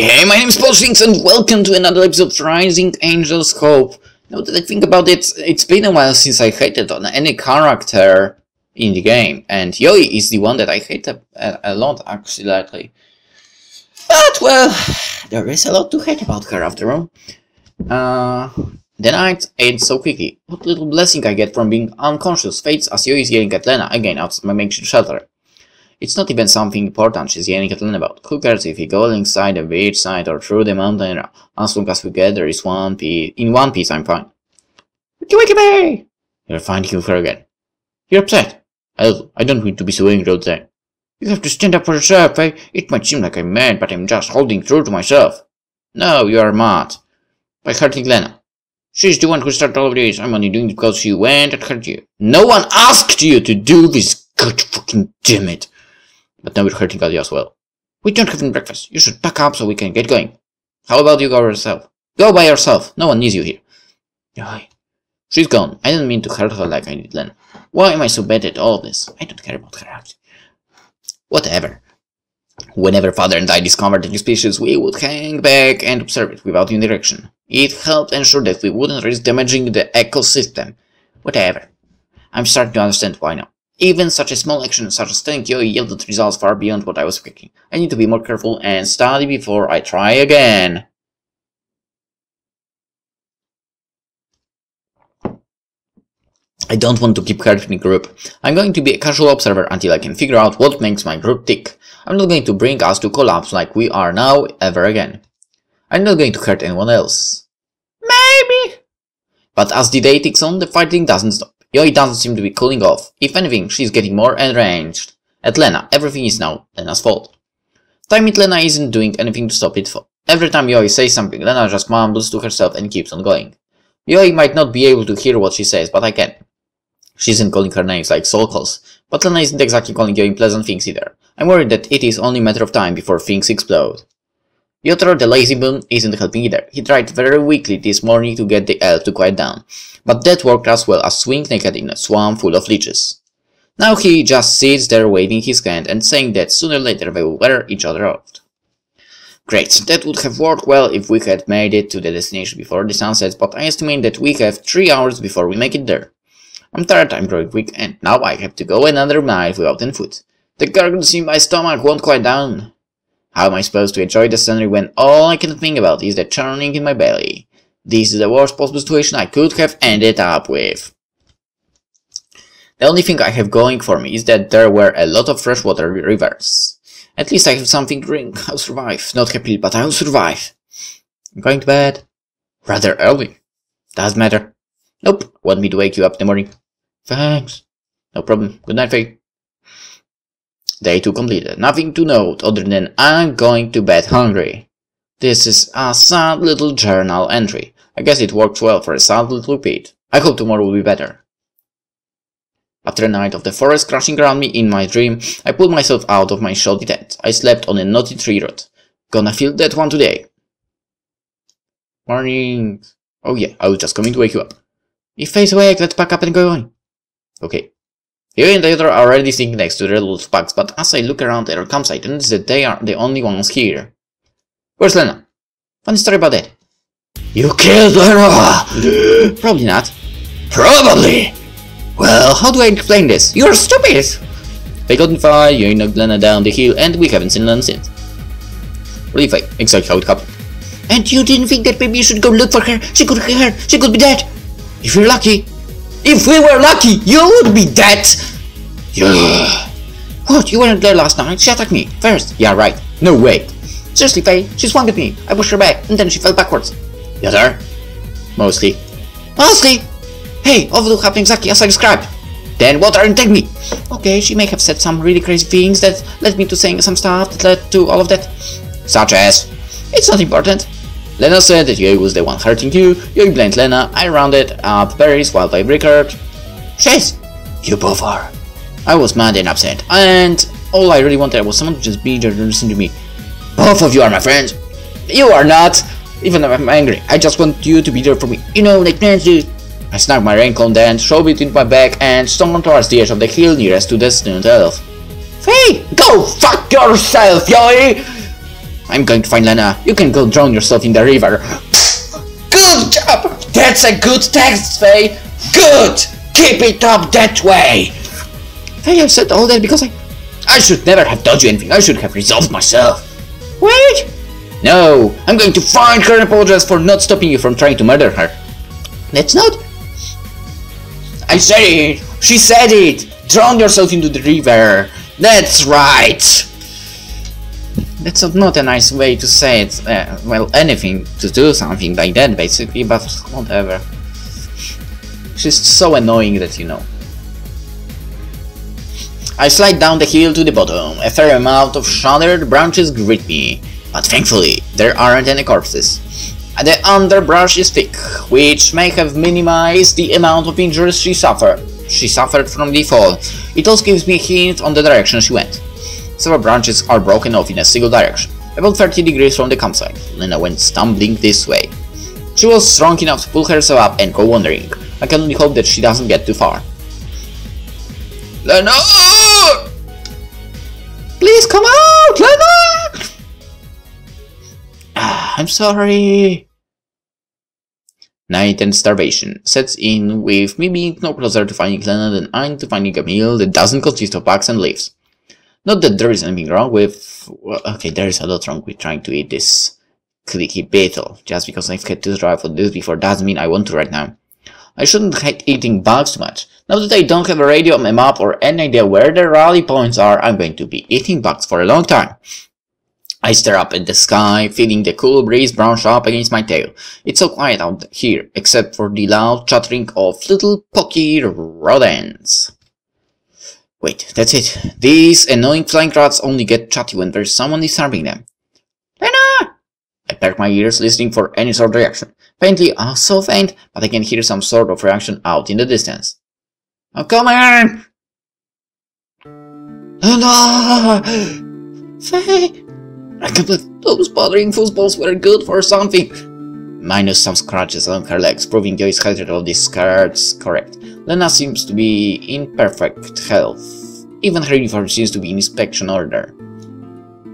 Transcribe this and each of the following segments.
Hey, my name is PolishLynx and welcome to another episode of Rising Angel's Hope. Now that I think about it, it's been a while since I hated on any character in the game, and Yoi is the one that I hate a lot actually lately. But well, there is a lot to hate about her after all. The night ends so quickly. What little blessing I get from being unconscious fades as Yoi is yelling at Lena again outside my makeshift shelter. It's not even something important she's yelling at Lena about. Who cares if we go alongside the beach side or through the mountain? As long as we get there is in one piece, I'm fine. Wake me! You're finding her again. You're upset. I don't mean to be so angry all the time. You have to stand up for yourself, Faye. It might seem like I'm mad, but I'm just holding true to myself. No, you are mad. By hurting Lena. She's the one who started all of this. I'm only doing it because she went and hurt you. No one asked you to do this. God fucking damn it. But now we're hurting Adi as well. We don't have any breakfast. You should pack up so we can get going. How about you go yourself? Go by yourself. No one needs you here. Aye. She's gone. I didn't mean to hurt her like I did Len. Why am I so bad at all of this? I don't care about her actually. Whatever. Whenever Father and I discovered a new species, we would hang back and observe it without any direction. It helped ensure that we wouldn't risk damaging the ecosystem. Whatever. I'm starting to understand why now. Even such a small action such as telling Yoi yielded results far beyond what I was expecting. I need to be more careful and study before I try again. I don't want to keep hurting the group. I'm going to be a casual observer until I can figure out what makes my group tick. I'm not going to bring us to collapse like we are now ever again. I'm not going to hurt anyone else. Maybe. But as the day ticks on, the fighting doesn't stop. Yoi doesn't seem to be cooling off. If anything, she's getting more enraged. At Lena, everything is now Lena's fault. Time it, Lena isn't doing anything to stop it. Every time Yoi says something, Lena just mumbles to herself and keeps on going. Yoi might not be able to hear what she says, but I can. She isn't calling her names like Soul calls, but Lena isn't exactly calling Yoi pleasant things either. I'm worried that it is only a matter of time before things explode. Yotor, the lazy bum, isn't helping either. He tried very weakly this morning to get the elf to quiet down, but that worked as well as swing naked in a swamp full of leeches. Now he just sits there waving his hand and saying that sooner or later they will wear each other out. Great, that would have worked well if we had made it to the destination before the sun sets, but I estimate that we have 3 hours before we make it there. I'm tired, I'm growing weak, and now I have to go another mile without any food. The gargles in my stomach won't quiet down. How am I supposed to enjoy the scenery when all I can think about is the churning in my belly? This is the worst possible situation I could have ended up with. The only thing I have going for me is that there were a lot of freshwater rivers. At least I have something to drink. I'll survive. Not happily, but I'll survive. I'm going to bed. Rather early. Doesn't matter. Nope. Want me to wake you up in the morning? Thanks. No problem. Good night, Faye. Day 2 completed. Nothing to note other than I'm going to bed hungry. This is a sad little journal entry. I guess it works well for a sad little repeat. I hope tomorrow will be better. After a night of the forest crashing around me in my dream, I pulled myself out of my shelby tent. I slept on a knotty tree root. Gonna feel that one today. Morning. Oh yeah, I was just coming to wake you up. If Faye's awake, let's pack up and go on. Okay. Yoi and the other are already sitting next to their little spugs, but as I look around their campsite, I notice that they are the only ones here. Where's Lena? Funny story about that. You killed Lena! Probably not. Probably! Well, how do I explain this? You're stupid! They got in fire, Yoi knocked Lena down the hill, and we haven't seen Lena since. Really, Faye, exactly how it happened. And you didn't think that maybe you should go look for her? She could be hurt, she could be dead! If you're lucky! If we were lucky, you would be dead! Yeah. What, you weren't there last night? She attacked me. First. Yeah, right. No way. Seriously, Faye, she swung at me. I pushed her back, and then she fell backwards. You there? Mostly. Mostly? Hey, all of happened exactly as I described. Then what are you telling me? Okay, she may have said some really crazy things that led me to saying some stuff that led to all of that. Such as? It's not important. Lena said that Yoi was the one hurting you, Yoi blamed Lena, I rounded up berries while I recurred. Chase! You both are. I was mad and upset, and all I really wanted was someone to just be there and listen to me. Both of you are my friends. You are not. Even if I'm angry, I just want you to be there for me. You know, like friends do. I snagged my raincoat then, shoved it into my bag, and stumbled towards the edge of the hill nearest to the distant elf. Faye! Go fuck yourself, Yoi! I'm going to find Lena. You can go drown yourself in the river. Good job! That's a good text, Faye! Good! Keep it up that way! Faye, I said all that because I should never have told you anything. I should have resolved myself. Wait! No! I'm going to find her and apologize for not stopping you from trying to murder her. That's not... I said it! She said it! Drown yourself into the river! That's right! That's not a nice way to say it. Well, anything to do something like that, basically, but whatever. She's so annoying that you know. I slide down the hill to the bottom. A fair amount of shattered branches greet me, but thankfully there aren't any corpses. The underbrush is thick, which may have minimized the amount of injuries she suffered from the fall. It also gives me a hint on the direction she went. Several branches are broken off in a single direction, about 30 degrees from the campsite. Lena went stumbling this way. She was strong enough to pull herself up and go wandering. I can only hope that she doesn't get too far. Lena! Please come out, Lena! I'm sorry. Night and starvation sets in, with me being no closer to finding Lena than I am to finding a meal that doesn't consist of bugs and leaves. Not that there is anything wrong with... Well, okay, there is a lot wrong with trying to eat this clicky beetle. Just because I've had to try for this before doesn't mean I want to right now. I shouldn't hate eating bugs too much. Now that I don't have a radio, a map, or any idea where the rally points are, I'm going to be eating bugs for a long time. I stare up at the sky, feeling the cool breeze brush up against my tail. It's so quiet out here, except for the loud chattering of little pocky rodents. Wait, that's it. These annoying flying rats only get chatty when there's someone disturbing them. Lena! I perk my ears, listening for any sort of reaction. Faintly, so faint, but I can hear some sort of reaction out in the distance. I'm coming! Lena! Faye! I can't believe those bothering footballs were good for something. Minus some scratches along her legs, proving the hatred of these skirts correct. Lena seems to be in perfect health. Even her uniform seems to be in inspection order.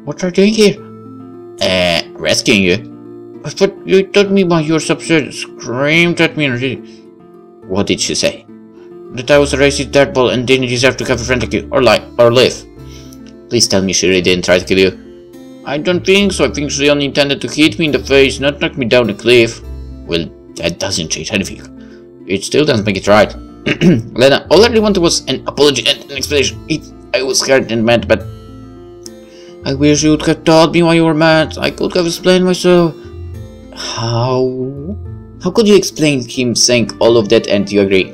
What are you doing here? Rescuing you. But you told me while you were upset, screamed at me and What did she say? That I was a racist dirtball and didn't deserve to have a friend like you, or live. Please tell me she really didn't try to kill you. I don't think so. I think she only intended to hit me in the face, not knock me down the cliff. Well, that doesn't change anything. It still doesn't make it right. Lena, all I really wanted was an apology and an explanation. I was hurt and mad, but I wish you would have told me why you were mad. I could have explained myself. How? How could you explain him saying all of that and you agree?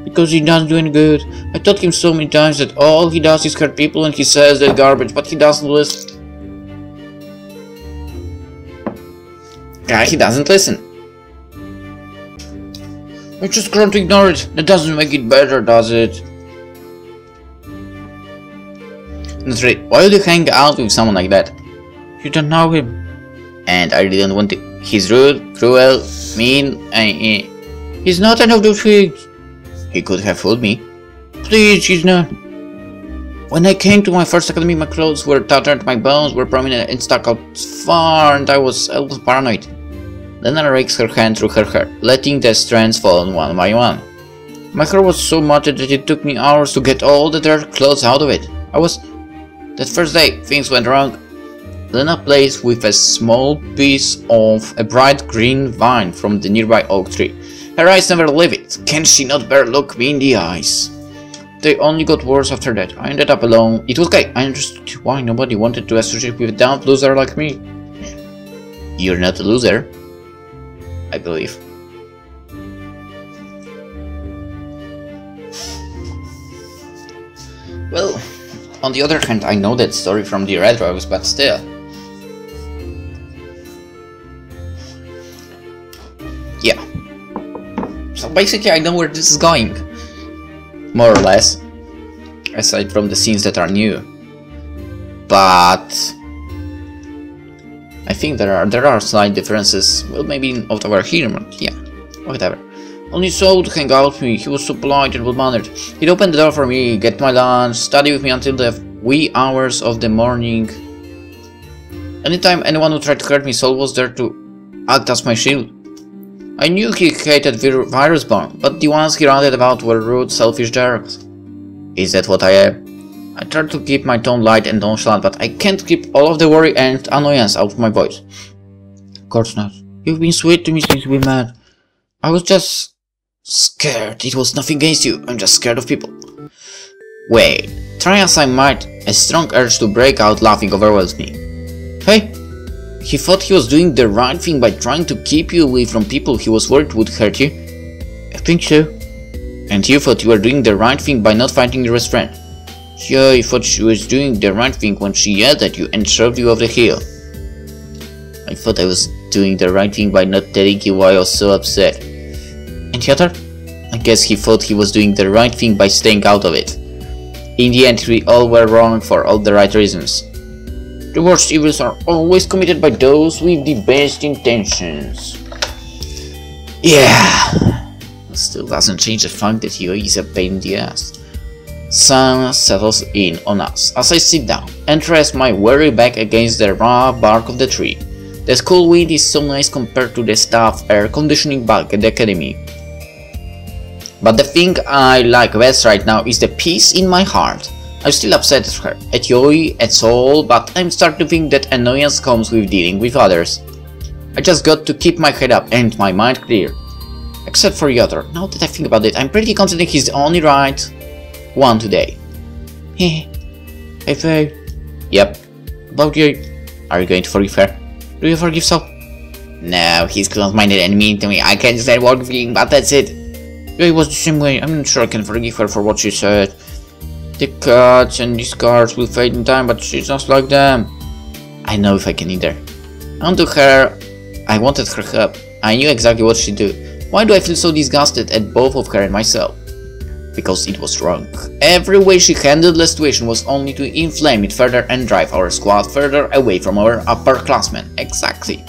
Because he doesn't do any good. I told him so many times that all he does is hurt people and he says that garbage, but he doesn't listen. Yeah, he doesn't listen. I just grown to ignore it. That doesn't make it better, does it? That's right. Why would you hang out with someone like that? You don't know him. And I really don't want to. He's rude, cruel, mean, he's not any of those things. He could have fooled me. Please, he's not. When I came to my first academy, my clothes were tattered, my bones were prominent and stuck out far, and I was a little paranoid. Lena rakes her hand through her hair, letting the strands fall one by one. My hair was so matted that it took me hours to get all the dirt clothes out of it. That first day, things went wrong. Lena plays with a small piece of a bright green vine from the nearby oak tree. Her eyes never leave it. Can she not bear look me in the eyes? They only got worse after that. I ended up alone. It was okay. I understood why nobody wanted to associate with a damn loser like me. You're not a loser, I believe. Well, on the other hand, I know that story from the Red Rose, but still. Yeah. So basically I know where this is going. More or less. Aside from the scenes that are new. But I think there are slight differences. Well, maybe out of our humor, but yeah. Whatever. Only so to hang out with me. He was so polite and well-mannered. He'd open the door for me, get my lunch, study with me until the wee hours of the morning. Anytime anyone who tried to hurt me, Sol was there to act as my shield. I knew he hated virus-born, but the ones he ranted about were rude, selfish jerks. Is that what I am? I tried to keep my tone light and nonchalant, but I can't keep all of the worry and annoyance out of my voice. Of course not. You've been sweet to me since we met. I was just scared. It was nothing against you. I'm just scared of people. Wait. Try as I might, a strong urge to break out laughing overwhelms me. Hey, he thought he was doing the right thing by trying to keep you away from people he was worried would hurt you? I think so. And you thought you were doing the right thing by not fighting your best friend? Yeah, I thought she was doing the right thing when she yelled at you and shoved you off the hill. I thought I was doing the right thing by not telling you why I was so upset. And the other? I guess he thought he was doing the right thing by staying out of it. In the end, we all were wrong for all the right reasons. The worst evils are always committed by those with the best intentions. Yeah. Still doesn't change the fact that Yoi is a pain in the ass. Sun settles in on us as I sit down and rest my weary back against the raw bark of the tree. The cool wind is so nice compared to the stuffed air conditioning back at the academy. But the thing I like best right now is the peace in my heart. I'm still upset at her, at Yoi, at Sol, but I'm starting to think that annoyance comes with dealing with others. I just got to keep my head up and my mind clear. Except for Yoder. Now that I think about it, I'm pretty confident he's the only right one today. Hey Faye. Yep. About Yoi. Are you going to forgive her? Do you forgive Sol? No, he's close-minded and mean to me. I can't say one thing, but that's it. Yoi was the same way. I'm not sure I can forgive her for what she said. The cuts and the scars will fade in time, but she's just like them. I know if I can either. Onto her, I wanted her help. I knew exactly what she'd do. Why do I feel so disgusted at both of her and myself? Because it was wrong. Every way she handled the situation was only to inflame it further and drive our squad further away from our upperclassmen. Exactly.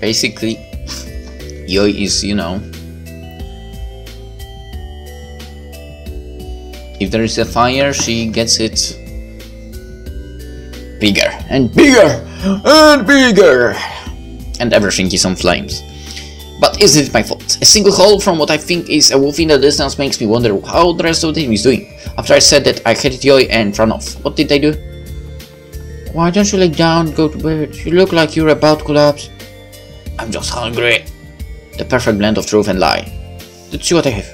Basically, Yoi is, you know, if there is a fire, she gets it bigger and bigger and bigger, and everything is on flames. But isn't it my fault? A single hole from what I think is a wolf in the distance makes me wonder how the rest of the team is doing. After I said that I hated Yoi and ran off, what did they do? Why don't you lay down and go to bed? You look like you're about to collapse. I'm just hungry. The perfect blend of truth and lie. Let's see what I have.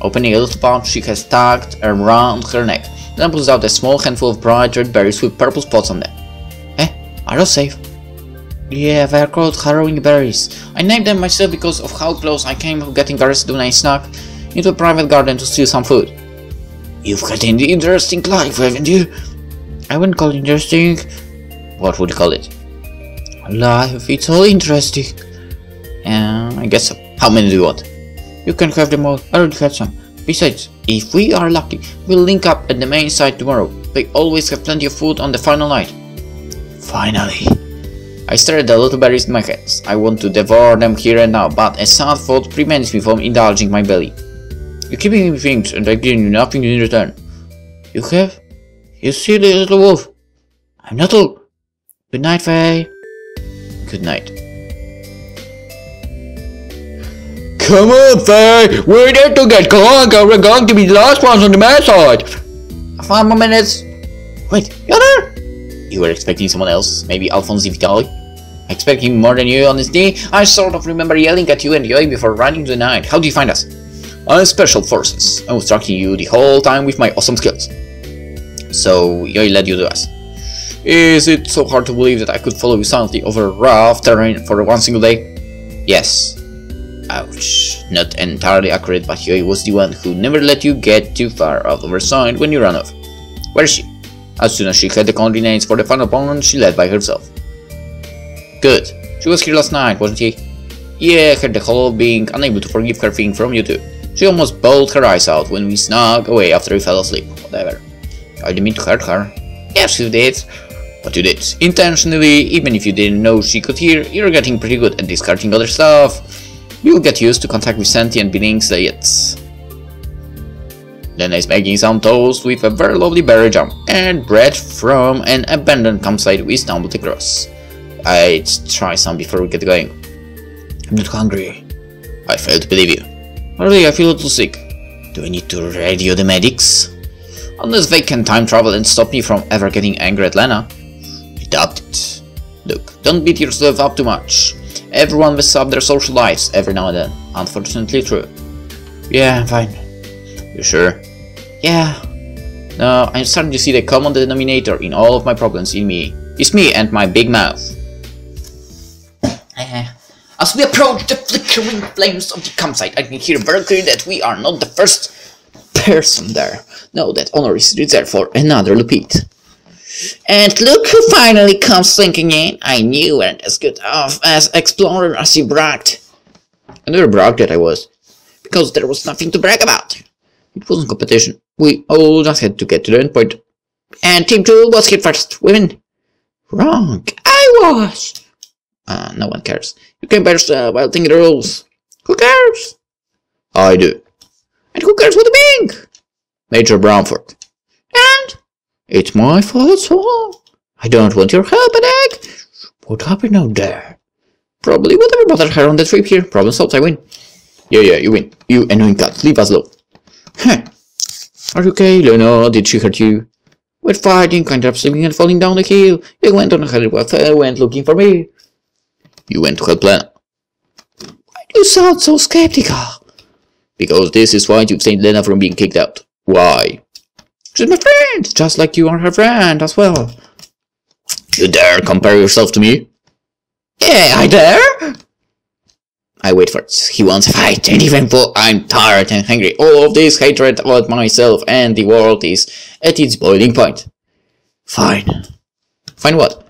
Opening a little pouch she has tucked around her neck, then pulls out a small handful of bright red berries with purple spots on them. Are those safe? Yeah, they are called harrowing berries. I named them myself because of how close I came to getting arrested when I snuck into a private garden to steal some food. You've had an interesting life, haven't you? I wouldn't call it interesting. What would you call it? Life, it's all interesting. I guess so. How many do you want? You can have them all. I already had some. Besides, if we are lucky, we'll link up at the main site tomorrow. They always have plenty of food on the final night. Finally. I stare at the little berries in my hands. I want to devour them here and now, but a sad thought prevents me from indulging my belly. You're keeping me things and I give you nothing in return. You have? You silly little wolf. I'm not all. Good night, Faye. Good night. Come on, Faye! We're there to get going and we're going to be the last ones on the main side! 5 more minutes. Wait, you're there? You were expecting someone else? Maybe Alphonse Vitali? I expect him more than you, honestly. I sort of remember yelling at you and Yoi before running the night. How do you find us? I'm Special Forces. I was tracking you the whole time with my awesome skills. So, Yoi led you to us. Is it so hard to believe that I could follow you silently over rough terrain for one single day? Yes. Ouch. Not entirely accurate, but Yoi was the one who never let you get too far out of her sight when you ran off. Where is she? As soon as she had the coordinates for the final punch, she led by herself. Good. She was here last night, wasn't she? Yeah, heard the whole being unable to forgive her thing from you too. She almost bawled her eyes out when we snuck away after we fell asleep. Whatever. I didn't mean to hurt her. Yes, you did. But you did. Intentionally, even if you didn't know she could hear, you're getting pretty good at discarding other stuff. You'll get used to contact with sentient beings, yet. Lena is making some toast with a very lovely berry jam and bread from an abandoned campsite we stumbled across. I'd try some before we get going. I'm not hungry. I fail to believe you. Really, I feel a little sick. Do I need to radio the medics? Unless they can time travel and stop me from ever getting angry at Lena. I doubt it. Look, don't beat yourself up too much. Everyone messes up their social lives every now and then. Unfortunately true. Yeah, I'm fine. You sure? Yeah. No, I'm starting to see the common denominator in all of my problems in me. It's me and my big mouth. As we approach the flickering flames of the campsite, I can hear very clearly that we are not the first person there. No, that honor is reserved for another Lupit. And look who finally comes slinking in. I knew you weren't as good off as explorer as you bragged. I never bragged that I was, because there was nothing to brag about. It wasn't competition. We all just had to get to the end point. And Team 2 was hit first. Women. Wrong. I was. No one cares. You came first while thinking the rules. Who cares? I do. And who cares what the being? Major Brownford. And? It's my fault, so I don't want your help, Egg. What happened out there? Probably whatever bothered her on the trip here. Problem solved, I win. Yeah, you win. You annoying cat, leave us alone. Huh. Are you okay, Lena? Did she hurt you? We're fighting, kind of slipping and falling down the hill. You went on ahead while Faye went looking for me. You went to help Lena. Why do you sound so skeptical? Because this is why you've saved Lena from being kicked out. Why? She's my friend, just like you are her friend as well. You dare compare yourself to me? Yeah, I dare. I wait for it. He wants a fight, and even though I'm tired and hungry, all of this hatred about myself and the world is at its boiling point. Fine. Fine what?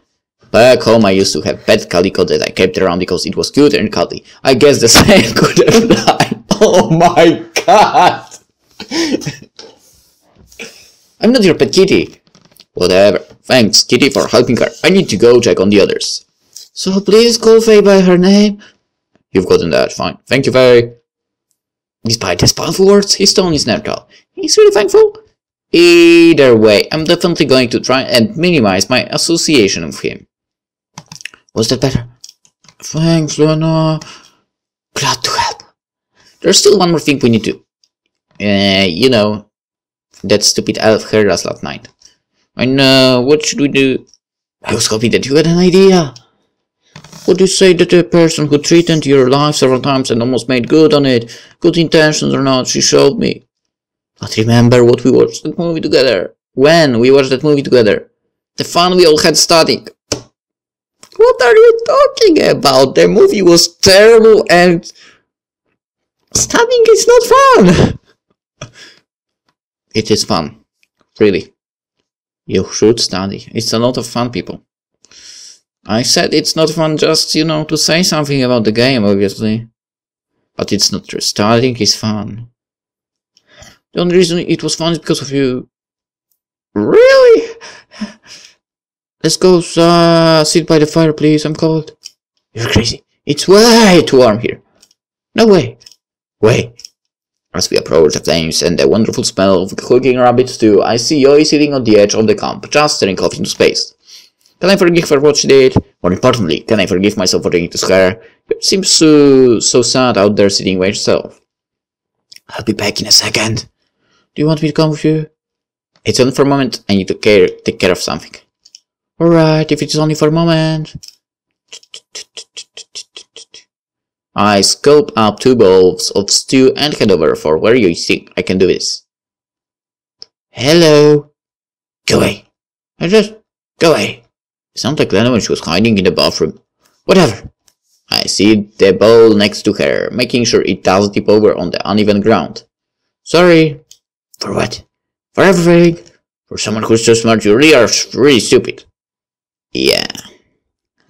Back home I used to have pet calico that I kept around because it was cute and cuddly. I guess the same could apply. Oh my god! I'm not your pet kitty. Whatever. Thanks, kitty, for helping her. I need to go check on the others. So please call Faye by her name. You've gotten that, fine. Thank you, Faye. Despite his powerful words, his tone is neutral. He's really thankful. Either way, I'm definitely going to try and minimize my association with him. Was that better? Thanks, Lena. Glad to help. There's still one more thing we need to... you know, that stupid elf heard us last night. I know, what should we do? I was hoping that you had an idea. Would you say that the person who threatened your life several times and almost made good on it, good intentions or not, she showed me. But remember what we watched that movie together. When we watched that movie together. The fun we all had studying. What are you talking about? The movie was terrible and studying is not fun. It is fun. Really. You should study. It's a lot of fun, people. I said it's not fun just, you know, to say something about the game, obviously. But it's not true. Studying is fun. The only reason it was fun is because of you. Really? Let's go sit by the fire, please. I'm cold. You're crazy. It's way too warm here. No way. Wait. As we approach the flames and the wonderful smell of cooking rabbit stew, I see Yoi sitting on the edge of the camp, just staring off into space. Can I forgive her what she did? More importantly, can I forgive myself for doing it to her? It seems so sad out there sitting by herself. I'll be back in a second. Do you want me to come with you? It's only for a moment. I need to take care of something. Alright, if it's only for a moment. I scoop up 2 bowls of stew and head over for where you think I can do this. Hello. Go away. Go away. It sounds like Lena when she was hiding in the bathroom. Whatever. I see the bowl next to her, making sure it doesn't tip over on the uneven ground. Sorry. For what? For everything. For someone who's so smart, you really are really stupid. Yeah.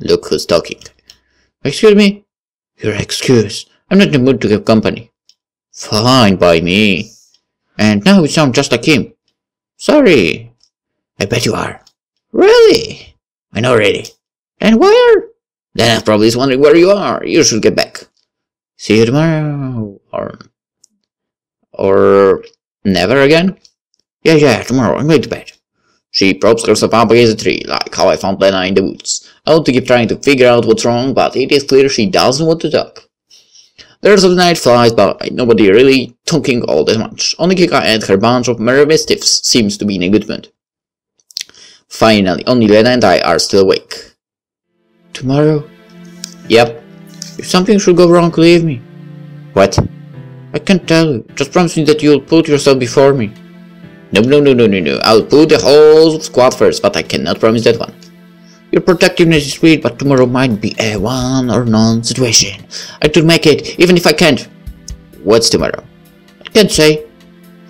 Look who's talking. Excuse me? Your excuse. I'm not in the mood to give company. Fine by me. And now you sound just like him. Sorry. I bet you are. Really? I know already. And where? Lena probably is wondering where you are. You should get back. See you tomorrow. Or Never again? Yeah, tomorrow, I'm going to bed. She props herself up against a tree, like how I found Lena in the woods. I want to keep trying to figure out what's wrong, but it is clear she doesn't want to talk. The rest of the night flies by, nobody really talking all that much. Only Kika and her bunch of merry misfits seems to be in a good mood. Finally, only Lena and I are still awake. Tomorrow? Yep. If something should go wrong, leave me. What? I can't tell you. Just promise me that you'll put yourself before me. No. I'll put the whole squad first, but I cannot promise that one. Your protectiveness is sweet, but tomorrow might be a one or none situation. I could make it, even if I can't. What's tomorrow? I can't say.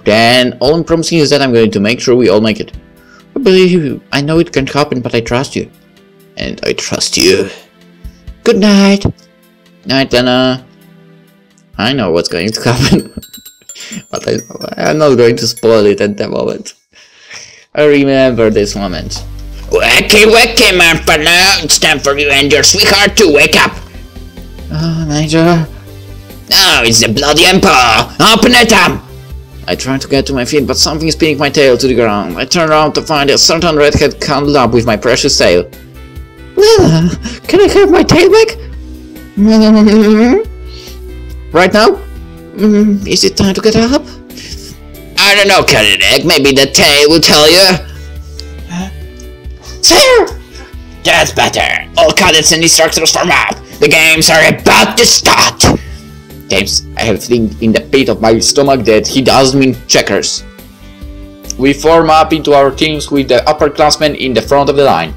Then all I'm promising is that I'm going to make sure we all make it. I believe you. I know it can't happen, but I trust you. And I trust you. Good night. Night, Lena. I know what's going to happen. But I'm not going to spoil it at the moment. I remember this moment. Wacky, Moonfallow! It's time for you and your sweetheart to wake up! Oh, Major. No, it's the bloody Emperor! Open it up! I try to get to my feet, but something is pinning my tail to the ground. I turn around to find a certain redhead cuddled up with my precious tail. Well, can I have my tail back? Right now? Is it time to get up? I don't know, Cutted Egg. Maybe the tail will tell you. Sir! That's better. All cadets and instructors form up. The games are about to start. Games, I have a feeling in the pit of my stomach that he doesn't mean checkers. We form up into our teams with the upperclassmen in the front of the line,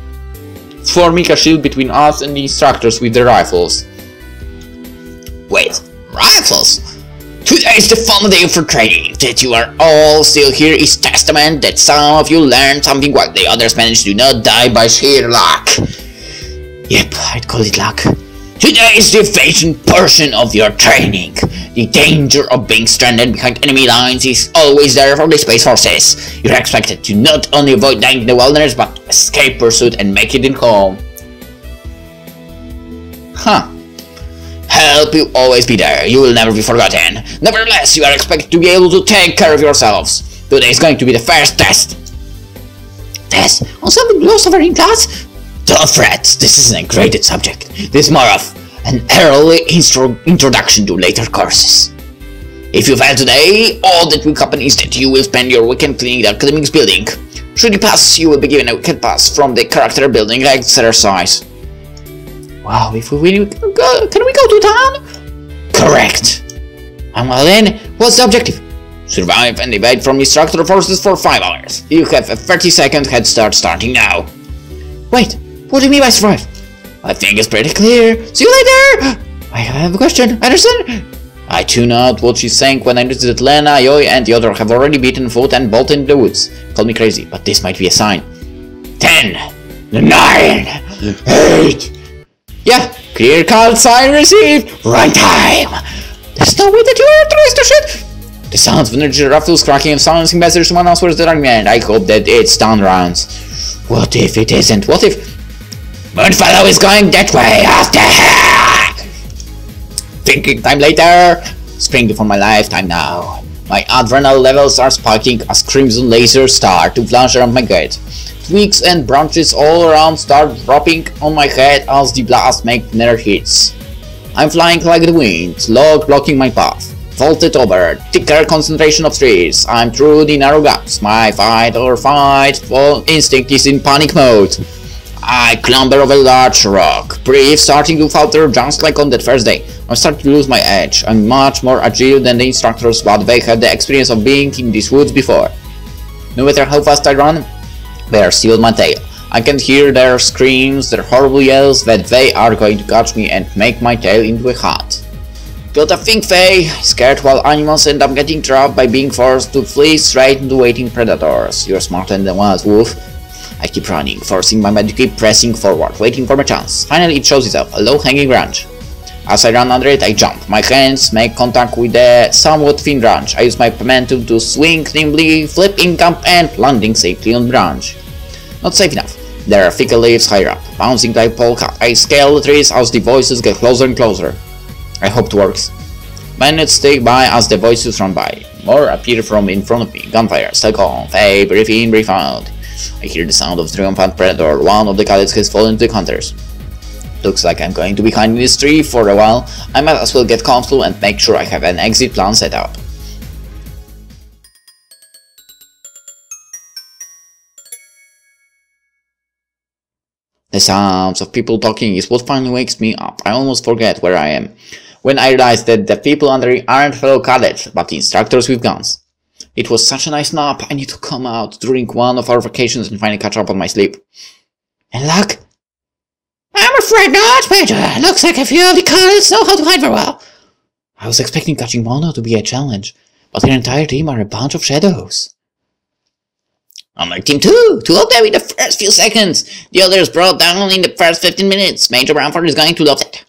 forming a shield between us and the instructors with the rifles. Wait, rifles? Today is the fun day for training. That you are all still here is testament that some of you learned something while the others managed to not die by sheer luck. Yep, I'd call it luck. Today is the evasion portion of your training. The danger of being stranded behind enemy lines is always there for the Space Forces. You're expected to not only avoid dying in the wilderness, but escape pursuit and make it in home. Huh. Help will always be there. You will never be forgotten. Nevertheless, you are expected to be able to take care of yourselves. Today is going to be the first test. Test? On something below suffering class? Don't fret, this isn't a graded subject. This is more of an early introduction to later courses. If you fail today, all that will happen is that you will spend your weekend cleaning the academics building. Should you pass, you will be given a weekend pass from the character building exercise. Wow, if we win, can we go to town? Correct. And well then, what's the objective? Survive and evade from instructor forces for 5 hours. You have a 30-second head start starting now. Wait, what do you mean by survive? I think it's pretty clear. See you later! I have a question, Anderson? I tune out what she's saying when I notice that Lena, Yoy, and the other have already beaten foot and bolted in the woods. Call me crazy, but this might be a sign. 10, 9, 8... Yeah, clear call sign received. Right time. There's no way that you authorized the shit. The sounds of energy raffles cracking and silencing messages to announce where's the running man. I hope that it's done rounds. What if it isn't? What if Moonfallow is going that way after her? Thinking time later. Spring before my lifetime now. My adrenaline levels are spiking as crimson lasers start to flash around my gate. Twigs and branches all around start dropping on my head as the blast makes their hits. I'm flying like the wind, log blocking my path. Vaulted over, thicker concentration of trees. I'm through the narrow gaps. My fight or fight instinct is in panic mode. I clamber over a large rock, breath starting to falter just like on that first day. I'm starting to lose my edge. I'm much more agile than the instructors, but they had the experience of being in these woods before. No matter how fast I run, they are still on my tail. I can hear their screams, their horrible yells that they are going to catch me and make my tail into a hat. Gotta think, Faye. Scared while animals end up getting trapped by being forced to flee straight into waiting predators. You're smarter than one, wolf. I keep running, forcing my body to keep pressing forward, waiting for my chance. Finally it shows itself, a low-hanging branch. As I run under it, I jump. My hands make contact with the somewhat thin branch. I use my momentum to swing nimbly, flipping up and landing safely on the branch. Not safe enough. There are thicker leaves higher up, bouncing like polka. I scale the trees as the voices get closer and closer. I hope it works. Minutes tick by as the voices run by. More appear from in front of me. Gunfire. Stay calm. Faye, breathe in, breathe out. I hear the sound of triumphant predator. One of the cadets has fallen to the hunters. Looks like I'm going to be hiding in this tree for a while. I might as well get comfortable and make sure I have an exit plan set up. The sounds of people talking is what finally wakes me up. I almost forget where I am when I realize that the people under me aren't fellow cadets, but instructors with guns. It was such a nice nap. I need to come out during one of our vacations and finally catch up on my sleep. And luck? I'm afraid not, Major. Looks like a few of the cadets know how to hide very well. I was expecting catching Mono to be a challenge, but their entire team are a bunch of shadows. On my team too! 2 of them in the first few seconds! The others brought down in the first 15 minutes. Major Bramford is going to love that.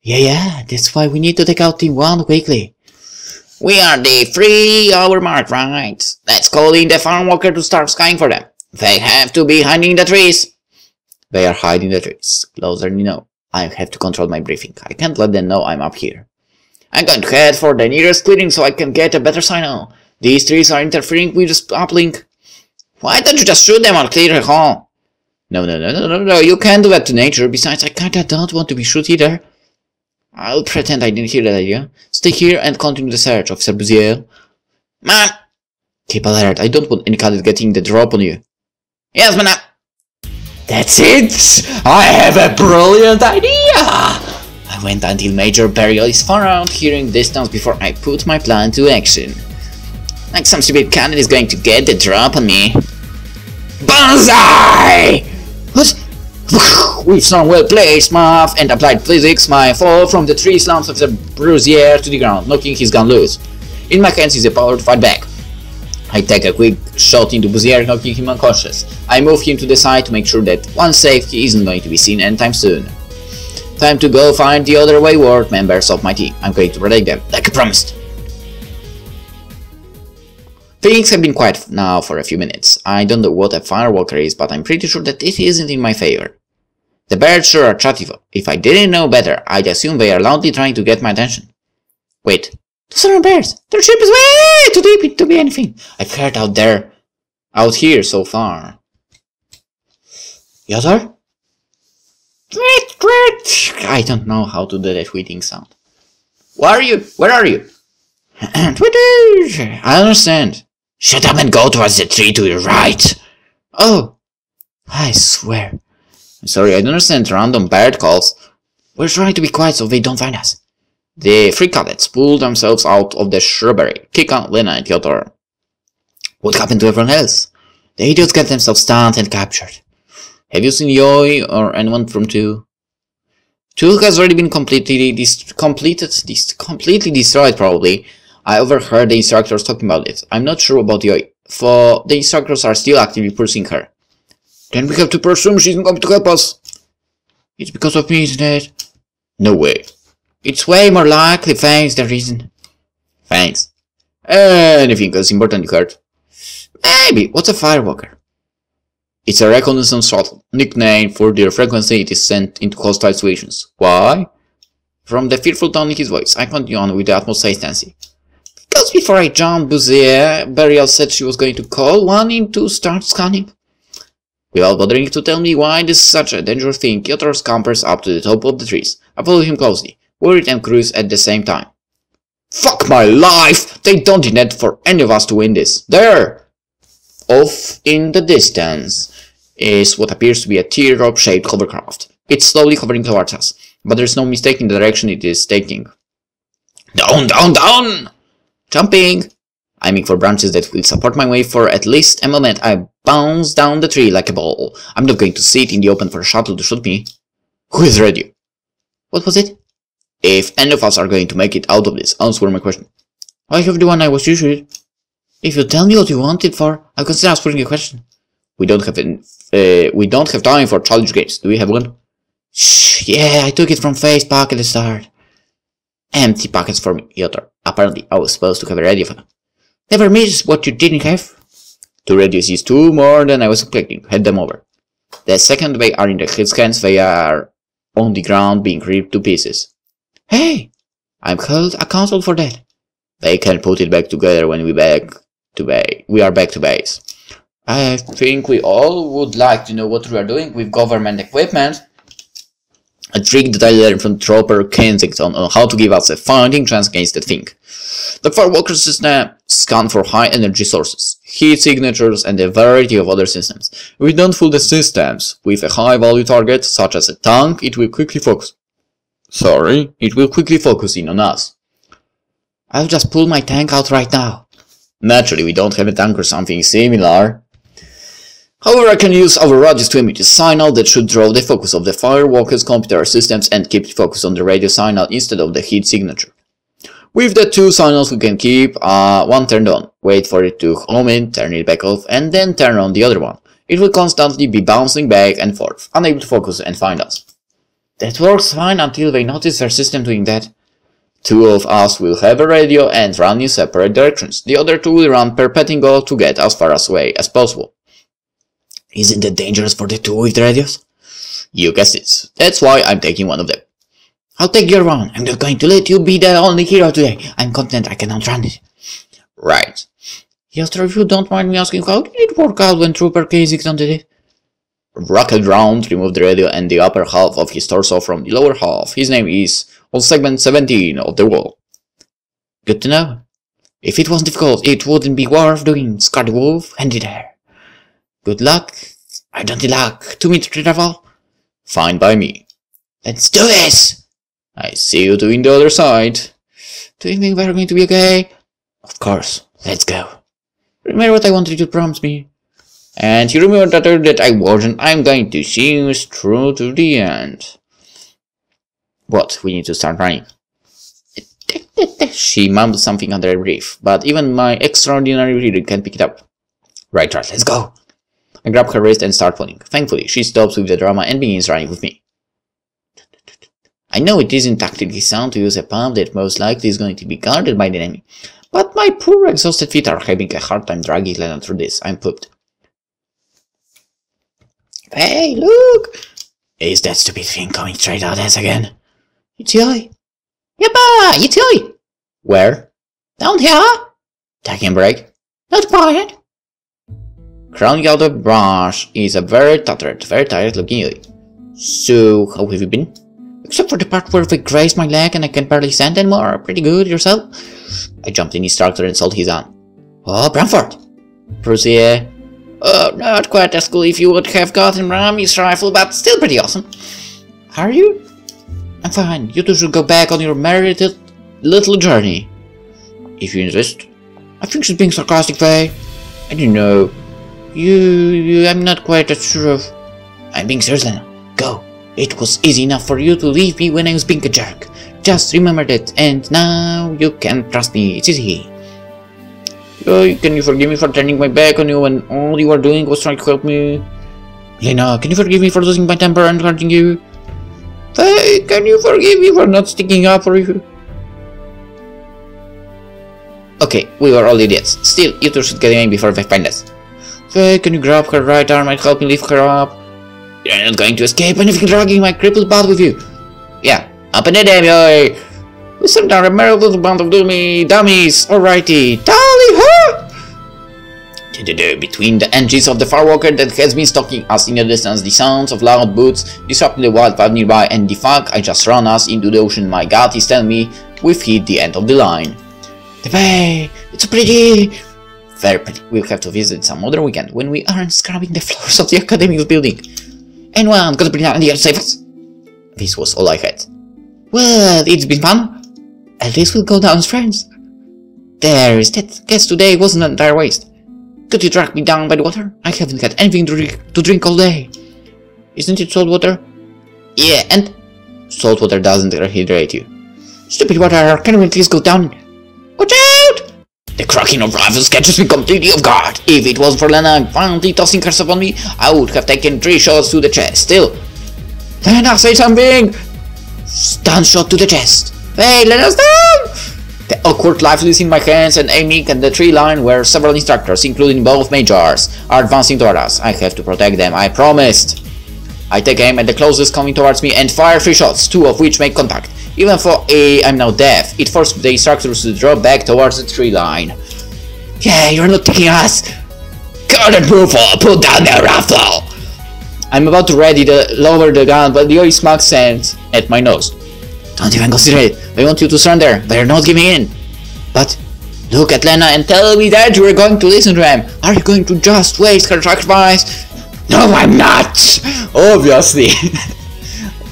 Yeah, that's why we need to take out Team 1 quickly. We are the 3-hour mark, right? Let's call in the farm walker to start skying for them. They have to be hiding in the trees. They are hiding in the trees. Closer than you know. I have to control my briefing. I can't let them know I'm up here. I'm going to head for the nearest clearing so I can get a better signal. These trees are interfering with the uplink. Why don't you just shoot them or clear a hall? No, you can't do that to nature. Besides, I kinda don't want to be shot either. I'll pretend I didn't hear that idea. Stay here and continue the search, Officer Buziel. Ma'am! Keep alert. I don't want any cadet getting the drop on you. Yes, ma'am. That's it! I have a brilliant idea! I went until Major Burial is far out here in distance before I put my plan to action. Like some stupid cadet is going to get the drop on me. Banzai! What? With some well-placed math and applied physics, my fall from the tree slumps of the Brusier to the ground, knocking his gun loose. In my hands is the power to fight back. I take a quick shot into Buzier, knocking him unconscious. I move him to the side to make sure that, once safe, he isn't going to be seen anytime soon. Time to go find the other wayward members of my team. I'm going to protect them, like I promised. Things have been quiet now for a few minutes. I don't know what a firewalker is, but I'm pretty sure that it isn't in my favor. The birds sure are chatty. If I didn't know better, I'd assume they are loudly trying to get my attention. Wait, those aren't bears. Their ship is way too deep to be anything I've heard out here so far. Yoder? I don't know how to do that tweeting sound. Where are you? Where are you? I understand. Shut up and go towards the tree to your right. Oh, I swear. I'm sorry, I don't understand random bird calls. We're trying to be quiet so they don't find us. The 3 cadets pull themselves out of the shrubbery. Kika, Lena, and Yotor. What happened to everyone else? The idiots get themselves stunned and captured. Have you seen Yoi or anyone from 2? 2 has already been completely destroyed, probably. I overheard the instructors talking about it. I'm not sure about Yoi, for the instructors are still actively pursuing her. Then we have to presume she's not going to help us. It's because of me, isn't it? No way. It's way more likely Faye's the reason. Thanks. Anything else important you heard? Maybe. What's a firewalker? It's a reconnaissance shuttle, nickname for the frequency it is sent into hostile situations. Why? From the fearful tone in his voice, I continue on with the utmost hesitancy. Because before I jumped, Buzier, Burial said she was going to call one in to start scanning. Without bothering to tell me why this is such a dangerous thing, Yotor scampers up to the top of the trees. I follow him closely, worried and curious at the same time. Fuck my life! They don't intend for any of us to win this. There! Off in the distance is what appears to be a teardrop-shaped hovercraft. It's slowly hovering towards us, but there's no mistaking the direction it is taking. Down, down, down! Jumping! Aiming for branches that will support my way for at least a moment, I bounce down the tree like a ball. I'm not going to sit in the open for a shuttle to shoot me. Who is ready? What was it? If any of us are going to make it out of this, answer my question. I have the one I was issued. If you tell me what you want it for, I'll consider asking a question. We don't have time for challenge games. Do we have one? Shh, yeah, I took it from Faye's pack at the start. Empty packets for me, Yotor. Apparently, I was supposed to have a radio phone. Never miss what you didn't have. 2 radios is 2 more than I was expecting. Head them over. The second they are in his hands, they are on the ground being ripped to pieces. Hey! I'm held accountable for that. They can put it back together when we are back to base. I think we all would like to know what we are doing with government equipment. A trick that I learned from Trooper Kensington on how to give us a fighting chance against the thing. The Firewalker system scans for high energy sources, heat signatures, and a variety of other systems. If we don't fool the systems with a high value target, such as a tank, it will quickly focus in on us. I'll just pull my tank out right now. Naturally, we don't have a tank or something similar. However, I can use our radios to emit a signal that should draw the focus of the Firewalker's computer systems and keep the focus on the radio signal instead of the heat signature. With the two signals, we can keep one turned on, wait for it to home in, turn it back off, and then turn on the other one. It will constantly be bouncing back and forth, unable to focus and find us. That works fine until they notice their system doing that. Two of us will have a radio and run in separate directions. The other two will run perpendicular to get as far away as possible. Isn't it dangerous for the two with the radios? You guessed it. That's why I'm taking one of them. I'll take your one. I'm not going to let you be the only hero today. I'm content I can outrun it. Right. Yes, sir, if you don't mind me asking, how did it work out when Trooper Kensington did it? Rocket round, removed the radio and the upper half of his torso from the lower half. His name is on segment 17 of the wall. Good to know. If it wasn't difficult, it wouldn't be worth doing. Scar the Wolf, hand it there. Good luck. I don't need luck. 2-meter travel? Fine by me. Let's do this! I see you two in the other side. Do you think we're going to be okay? Of course. Let's go. Remember what I wanted you to promise me. And you remember that I wasn't. I'm going to see you through to the end. What? We need to start running. She mumbled something under her breath, but even my extraordinary reader can't pick it up. Right, let's go. I grab her wrist and start pulling. Thankfully, she stops with the drama and begins running with me. I know it isn't tactically sound to use a pump that most likely is going to be guarded by the enemy, but my poor exhausted feet are having a hard time dragging Lena through this. I'm pooped. Hey, look! Is that stupid thing coming straight at us again? It's Yoy. Yeppa! It's Yoy! Where? Down here! Taking a break. Not quiet. Crawling out of the brush is a very tired looking Yoy. So, how have you been? Except for the part where they grazed my leg and I can barely stand anymore. Pretty good, yourself? I jumped in his tractor and sold his arm. Oh, Bramford! Brucey. Oh, not quite as cool if you would have gotten Rami's rifle, but still pretty awesome. Are you? I'm fine. You two should go back on your merited little journey. If you insist. I think she's being sarcastic, Faye. I don't know. I'm not quite as sure of... I'm being serious, Lena. Go. It was easy enough for you to leave me when I was being a jerk. Just remember that, and now you can trust me. It's easy. Can you forgive me for turning my back on you when all you were doing was trying to help me? Lena, can you forgive me for losing my temper and hurting you? Hey, can you forgive me for not sticking up for you? Okay, we were all idiots. Still, you two should get in before they find us. Hey, can you grab her right arm and help me lift her up? You're not going to escape anything dragging my crippled butt with you. Yeah, up in the damn yoy! We sent down a merry little band of dummies. Alrighty, tally ho! Between the engines of the Firewalker that has been stalking us in the distance, the sounds of loud boots disrupting the wildfire nearby, and the fact I just ran us into the ocean, my gut is telling me we've hit the end of the line. The bay! It's pretty! Very pretty. We'll have to visit some other weekend when we aren't scrubbing the floors of the academic building. Anyone got to bring down the save us? This was all I had. Well, it's been fun. At least we'll go down as friends. There is that. Guess today wasn't an entire waste. Could you drag me down by the water? I haven't had anything to drink all day. Isn't it salt water? Yeah, and salt water doesn't rehydrate you. Stupid water, can we at least go down? Watch out! The cracking of rifles catches me completely off guard. If it wasn't for Lena violently tossing herself on me, I would have taken 3 shots to the chest. Still. Lena, say something! Stun shot to the chest. Hey, let us down! The awkward rifle is in my hands and aiming at the tree line where several instructors, including both majors, are advancing toward us. I have to protect them, I promised. I take aim at the closest coming towards me and fire 3 shots, 2 of which make contact. Even though I'm now deaf, it forced the instructors to drop back towards the tree line. Yeah, you're not taking us! Got it, Moonfallow! Put down the rifle! I'm about to ready to lower the gun, but the oil smug stands at my nose. Don't even consider it. They want you to surrender. They're not giving in. But look at Lena and tell me that you are going to listen to them. Are you going to just waste her sacrifice? No, I'm not! Obviously.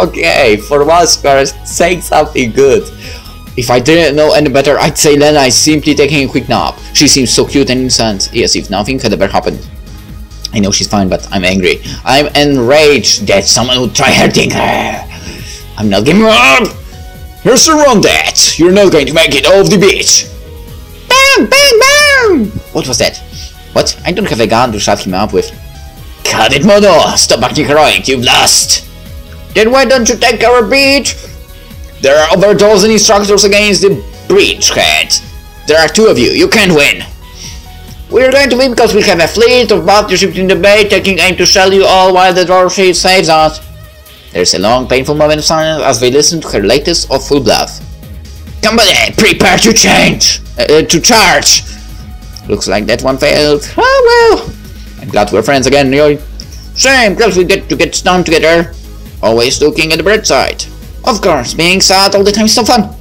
Okay, for once we are saying something good. If I didn't know any better, I'd say Lena is simply taking a quick nap. She seems so cute and innocent, as if nothing had ever happened. I know she's fine, but I'm angry. I'm enraged that someone would try hurting her. I'm not giving up! You're surrounded! You're not going to make it off the beach! Bang! Bang! Bang! What was that? What? I don't have a gun to shut him up with. Cut it, Mono! Stop acting heroic, you've lost! Then why don't you take our beach? There are over 12 instructors against the bridgehead. There are 2 of you, you can't win. We're going to win because we have a fleet of battleships in the bay taking aim to shell you all while the dropship saves us. There's a long, painful moment of silence as they listen to her latest awful bluff. Company, prepare to charge! Looks like that one failed. Oh well. I'm glad we're friends again, Yoy. Same, glad we get to get stoned together. Always looking at the bright side. Of course, being sad all the time is so fun.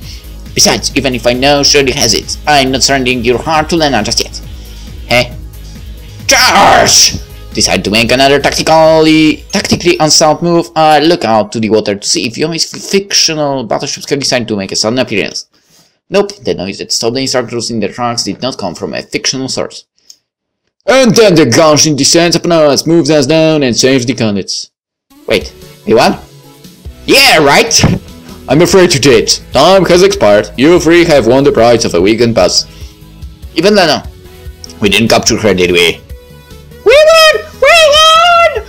Besides, even if I know Shirley has it, I'm not surrendering your heart to Lena just yet. Hey? Charge! Decide to make another tactically unsound move. I look out to the water to see if your fictional battleships can decide to make a sudden appearance. Nope, the noise that stopped the instructors in their tracks did not come from a fictional source. And then the Gaussian descends upon us, moves us down, and saves the condits. Wait, they won? Yeah, right! I'm afraid you did. Time has expired. You 3 have won the prize of a weekend pass. Even Lena. We didn't capture her, did we? We won! We won!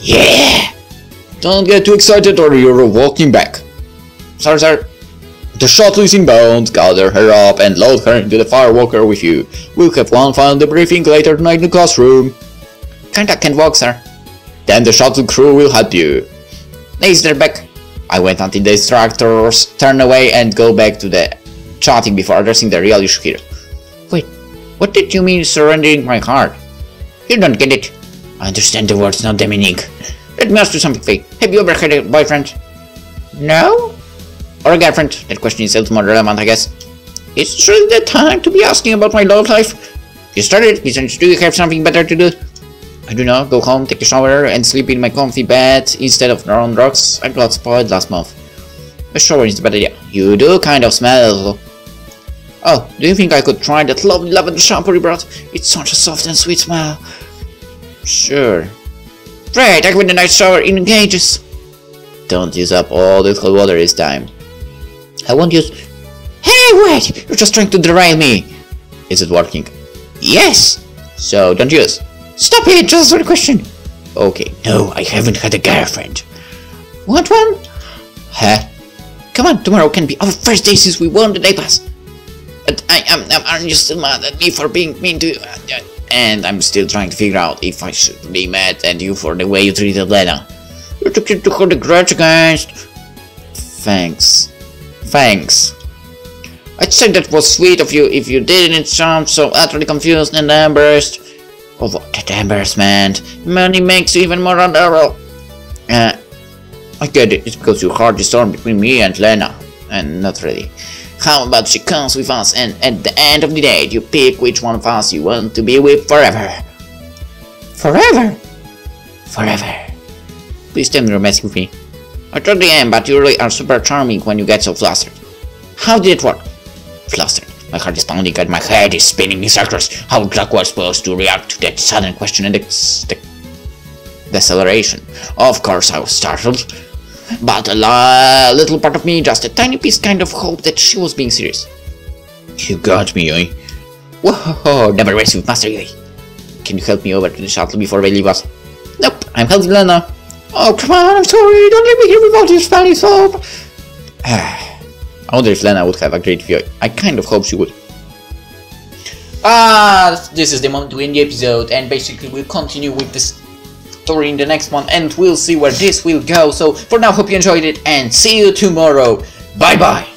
Yeah! Don't get too excited or you're walking back. Sorry, sir. The shuttle is inbound. Gather her up and load her into the Firewalker with you. We'll have one final debriefing later tonight in the classroom. Kinda can't walk, sir. Then the shuttle crew will help you. Nice, they're back. I wait until the instructors turn away and go back to the chatting before addressing the real issue here. Wait, what did you mean surrendering my heart? You don't get it. I understand the words, not the meaning. Let me ask you something, Faye. Have you ever had a boyfriend? No? Or a girlfriend? That question is still more relevant, I guess. It's really the time to be asking about my love life. You started, do you have something better to do? I do not. Go home, take a shower, and sleep in my comfy bed instead of on rocks. I got spoiled last month. A shower is the better idea. You do kind of smell. Oh, do you think I could try that lovely lavender shampoo you brought? It's such a soft and sweet smell. Sure. Great, I can win a nice shower in ages. Don't use up all the cold water this time. I won't use... Hey, wait! You're just trying to derail me. Is it working? Yes! So, don't use. Stop it! Just one question. Okay, no, I haven't had a girlfriend. Want one? Huh? Come on, tomorrow can be our first day since we won the day pass. But aren't you still mad at me for being mean to you? And I'm still trying to figure out if I should be mad at you for the way you treated Lena. You're too cute to hold a grudge against. Thanks. I'd say that was sweet of you if you didn't sound so utterly confused and embarrassed. Oh, what that embarrassment. Money makes you even more unbearable. I get it. It's because you heard the storm between me and Lena. And not really. How about she comes with us and at the end of the day you pick which one of us you want to be with forever. Forever? Forever. Please tell me you're messing with me. I totally am, but you really are super charming when you get so flustered. How did it work? Flustered. My heart is pounding and my head is spinning in circles. How Jack was supposed to react to that sudden question and deceleration. Of course I was startled. But a little part of me, just a tiny piece, kind of hoped that she was being serious. You got me, Yoi. Whoa, never rest with Master Yoi. Can you help me over to the shuttle before they leave us? Nope, I'm helping Lena. Oh, come on, I'm sorry, don't let me hear without your Spanish soap. I wonder if Lena would have agreed with Yoi. I kind of hope she would. This is the moment to end the episode, and basically we'll continue with this story in the next one, and we'll see where this will go. So for now, hope you enjoyed it, and see you tomorrow. Bye bye.